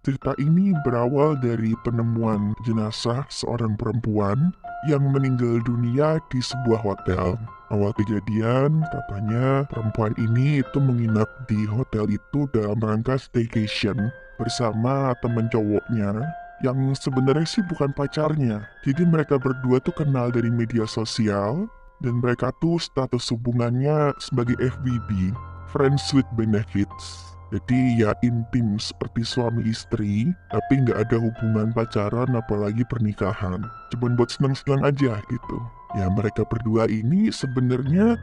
Cerita ini berawal dari penemuan jenazah seorang perempuan yang meninggal dunia di sebuah hotel. Awal kejadian, katanya perempuan ini itu menginap di hotel itu dalam rangka staycation bersama teman cowoknya yang sebenarnya sih bukan pacarnya. Jadi mereka berdua tuh kenal dari media sosial dan mereka tuh status hubungannya sebagai FWB, Friends with Benefits. Jadi ya intim seperti suami istri, tapi nggak ada hubungan pacaran apalagi pernikahan. Cuman buat senang-senang aja gitu. Ya mereka berdua ini sebenarnya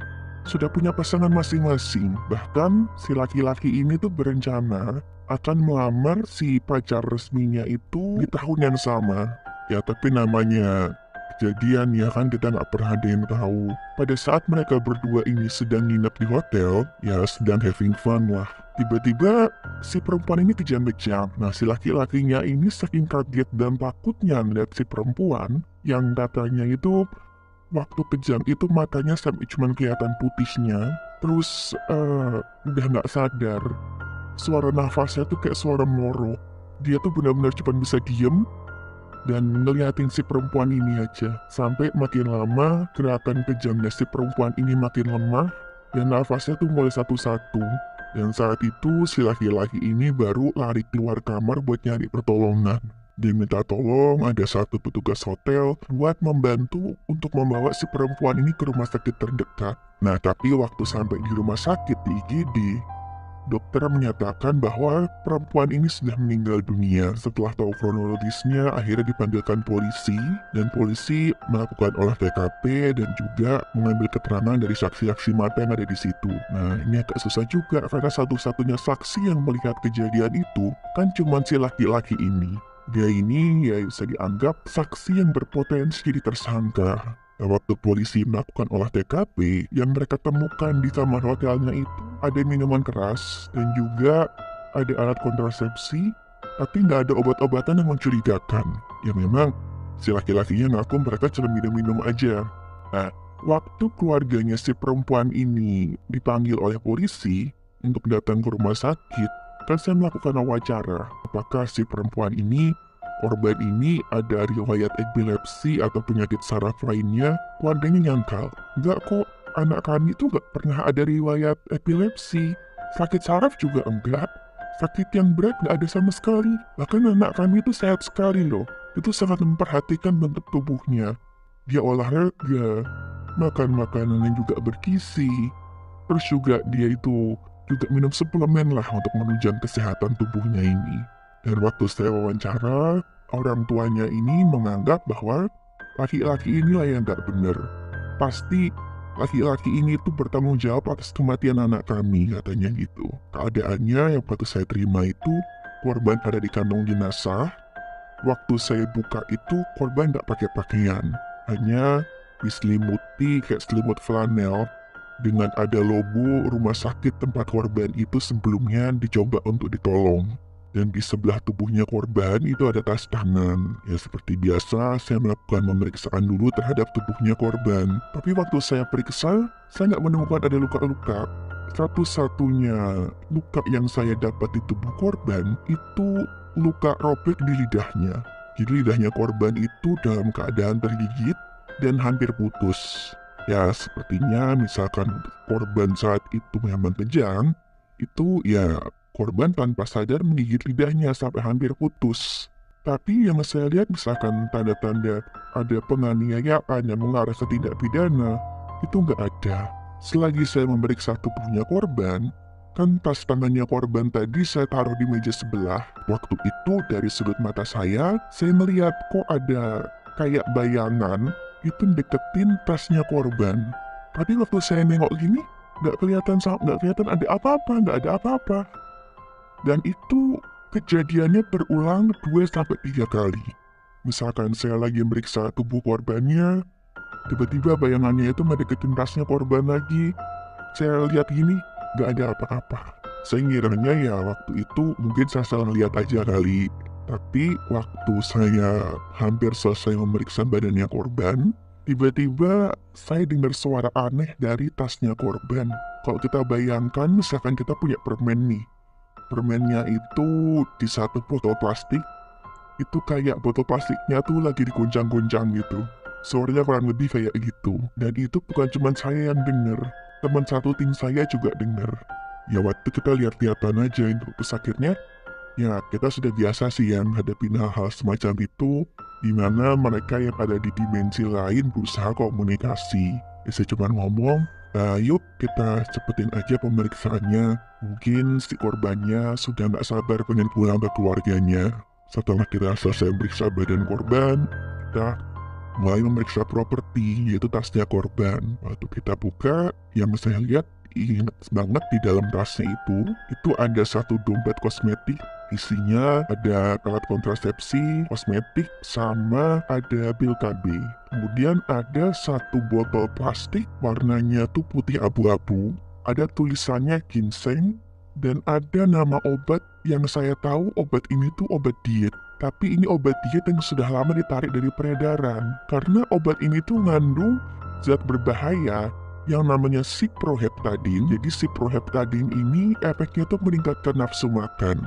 sudah punya pasangan masing-masing. Bahkan si laki-laki ini tuh berencana akan melamar si pacar resminya itu di tahun yang sama. Ya tapi namanya kejadian ya kan kita nggak pernah ada yang tahu. Pada saat mereka berdua ini sedang nginep di hotel, ya sedang having fun lah. Tiba-tiba si perempuan ini kejam-kejam. Nah si laki-lakinya ini saking kaget dan takutnya melihat si perempuan yang katanya itu waktu kejam itu matanya sampai cuma kelihatan putihnya. Terus udah nggak sadar. Suara nafasnya tuh kayak suara moro. Dia tuh benar-benar cuma bisa diem dan ngeliatin si perempuan ini aja. Sampai makin lama gerakan kejamnya si perempuan ini makin lemah dan nafasnya tuh mulai satu-satu. Dan saat itu si laki-laki ini baru lari keluar kamar buat nyari pertolongan. Dia minta tolong ada satu petugas hotel buat membantu untuk membawa si perempuan ini ke rumah sakit terdekat. Nah tapi waktu sampai di rumah sakit di IGD, dokter menyatakan bahwa perempuan ini sudah meninggal dunia. Setelah tahu kronologisnya, akhirnya dipanggilkan polisi, dan polisi melakukan olah TKP dan juga mengambil keterangan dari saksi-saksi mata yang ada di situ. Nah, ini agak susah juga, karena satu-satunya saksi yang melihat kejadian itu kan cuma si laki-laki ini. Dia ini ya bisa dianggap saksi yang berpotensi jadi tersangka. Nah, waktu polisi melakukan olah TKP, yang mereka temukan di kamar hotelnya itu ada minuman keras dan juga ada alat kontrasepsi, tapi nggak ada obat-obatan yang mencurigakan. Ya memang si laki-lakinya ngaku mereka cuma minum-minum aja. Nah, waktu keluarganya si perempuan ini dipanggil oleh polisi untuk datang ke rumah sakit, kan saya melakukan wawancara. Apakah si perempuan ini korban ini ada riwayat epilepsi atau penyakit saraf lainnya? Keluarganya nyangkal. Enggak kok, anak kami tuh gak pernah ada riwayat epilepsi. Sakit saraf juga enggak. Sakit yang berat gak ada sama sekali. Bahkan anak kami itu sehat sekali loh. Itu sangat memperhatikan bentuk tubuhnya. Dia olahraga, makan makanan yang juga bergizi. Terus juga dia itu juga minum suplemen lah untuk menunjang kesehatan tubuhnya ini. Dan waktu saya wawancara, orang tuanya ini menganggap bahwa laki-laki inilah yang gak benar. Pasti laki-laki ini tuh bertanggung jawab atas kematian anak kami, katanya gitu. Keadaannya yang waktu saya terima itu, korban ada di kantong jenazah. Waktu saya buka itu, korban gak pakai pakaian. Hanya diselimuti kayak selimut flanel dengan ada logo rumah sakit tempat korban itu sebelumnya dicoba untuk ditolong. Dan di sebelah tubuhnya korban itu ada tas tangan. Ya seperti biasa saya melakukan pemeriksaan dulu terhadap tubuhnya korban. Tapi waktu saya periksa, saya nggak menemukan ada luka-luka. Satu-satunya luka yang saya dapat di tubuh korban itu luka robek di lidahnya. Jadi lidahnya korban itu dalam keadaan tergigit dan hampir putus. Ya sepertinya misalkan korban saat itu memang kejam, itu ya korban tanpa sadar menggigit lidahnya sampai hampir putus. Tapi yang saya lihat misalkan tanda-tanda ada penganiayaan yang mengarah ke tindak pidana, itu nggak ada. Selagi saya memeriksa tubuhnya korban, kan tas tangannya korban tadi saya taruh di meja sebelah. Waktu itu dari sudut mata saya melihat kok ada kayak bayangan itu deketin tasnya korban. Tapi waktu saya nengok gini, nggak kelihatan ada apa-apa, nggak ada apa-apa. Dan itu kejadiannya berulang 2-3 kali. Misalkan saya lagi meriksa tubuh korbannya, tiba-tiba bayangannya itu mendeketin tasnya korban lagi. Saya lihat gini, nggak ada apa-apa. Saya ngiranya ya waktu itu mungkin saya salah lihat aja kali. Tapi waktu saya hampir selesai memeriksa badannya korban, tiba-tiba saya dengar suara aneh dari tasnya korban. Kalau kita bayangkan misalkan kita punya permen nih, permennya itu di satu botol plastik. Itu kayak botol plastiknya tuh lagi diguncang-guncang gitu. Suaranya kurang lebih kayak gitu. Dan itu bukan cuma saya yang denger, teman satu tim saya juga denger. Ya waktu kita lihat-lihatan aja itu. Terus akhirnya, ya kita sudah biasa sih yang hadapin hal-hal semacam itu, dimana mereka yang ada di dimensi lain berusaha komunikasi. Ya, saya cuma ngomong, yuk kita cepetin aja pemeriksaannya. Mungkin si korbannya sudah nggak sabar pengen pulang ke keluarganya. Setelah kita selesai memeriksa badan korban, kita mulai memeriksa properti, yaitu tasnya korban. Waktu kita buka, yang saya lihat ingat banget di dalam tasnya itu ada satu dompet kosmetik. Isinya ada alat kontrasepsi, kosmetik, sama ada pil KB. Kemudian ada satu botol plastik, warnanya tuh putih abu-abu. Ada tulisannya ginseng, dan ada nama obat yang saya tahu obat ini tuh obat diet. Tapi ini obat diet yang sudah lama ditarik dari peredaran. Karena obat ini tuh mengandung zat berbahaya yang namanya ciproheptadin. Jadi ciproheptadin ini efeknya tuh meningkatkan nafsu makan.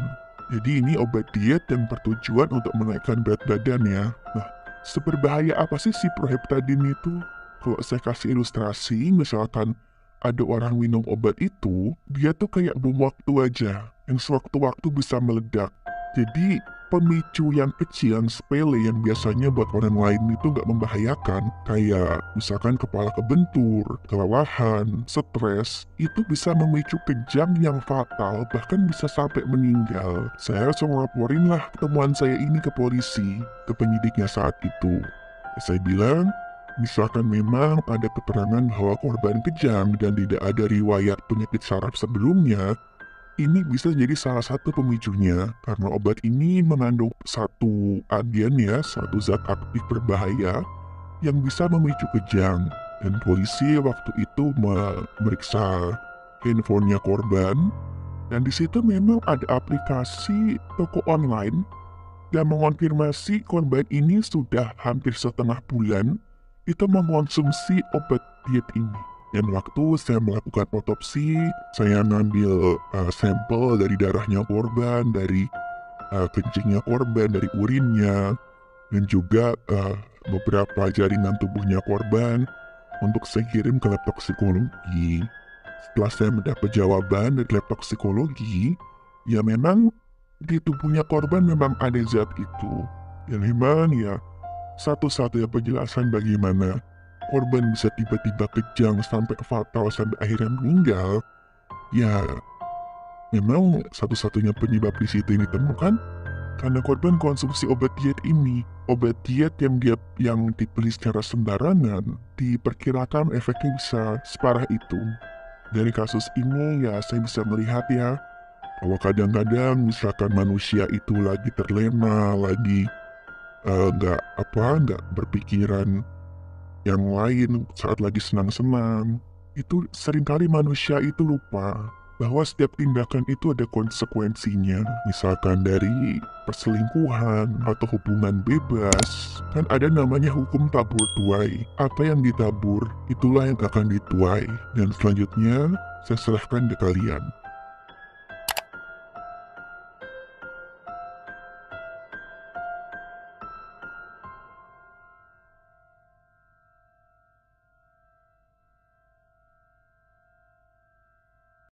Jadi ini obat diet yang bertujuan untuk menaikkan berat badan ya. Nah, seberbahaya apa sih ciproheptadin itu? Kalau saya kasih ilustrasi, misalkan ada orang minum obat itu, dia tuh kayak bom waktu aja, yang sewaktu-waktu bisa meledak. Jadi, pemicu yang kecil, yang sepele, yang biasanya buat orang lain itu nggak membahayakan, kayak misalkan kepala kebentur, kelelahan, stres, itu bisa memicu kejang yang fatal, bahkan bisa sampai meninggal. Saya langsung laporin lah temuan saya ini ke polisi, ke penyidiknya saat itu. Saya bilang, misalkan memang ada keterangan bahwa korban kejang dan tidak ada riwayat penyakit saraf sebelumnya, ini bisa jadi salah satu pemicunya, karena obat ini mengandung satu agen ya, satu zat aktif berbahaya yang bisa memicu kejang. Dan polisi waktu itu memeriksa handphonenya korban, dan di situ memang ada aplikasi toko online yang mengonfirmasi korban ini sudah hampir setengah bulan itu mengkonsumsi obat diet ini. Dan waktu saya melakukan otopsi, saya ngambil sampel dari darahnya korban, dari kencingnya korban, dari urinnya, dan juga beberapa jaringan tubuhnya korban untuk saya kirim ke lab toksikologi. Setelah saya mendapat jawaban dari lab toksikologi, ya memang di tubuhnya korban memang ada zat itu. Dan memang ya satu-satunya penjelasan bagaimana korban bisa tiba-tiba kejang sampai fatal sampai akhirnya meninggal, ya memang satu-satunya penyebab di situ yang ditemukan karena korban konsumsi obat diet ini. Obat diet yang dibeli secara sembarangan diperkirakan efeknya bisa separah itu. Dari kasus ini ya saya bisa melihat ya bahwa kadang-kadang misalkan manusia itu lagi terlena, lagi nggak berpikiran yang lain saat lagi senang-senang, itu seringkali manusia itu lupa bahwa setiap tindakan itu ada konsekuensinya. Misalkan dari perselingkuhan atau hubungan bebas, kan ada namanya hukum tabur tuai. Apa yang ditabur, itulah yang akan dituai. Dan selanjutnya, saya serahkan ke kalian.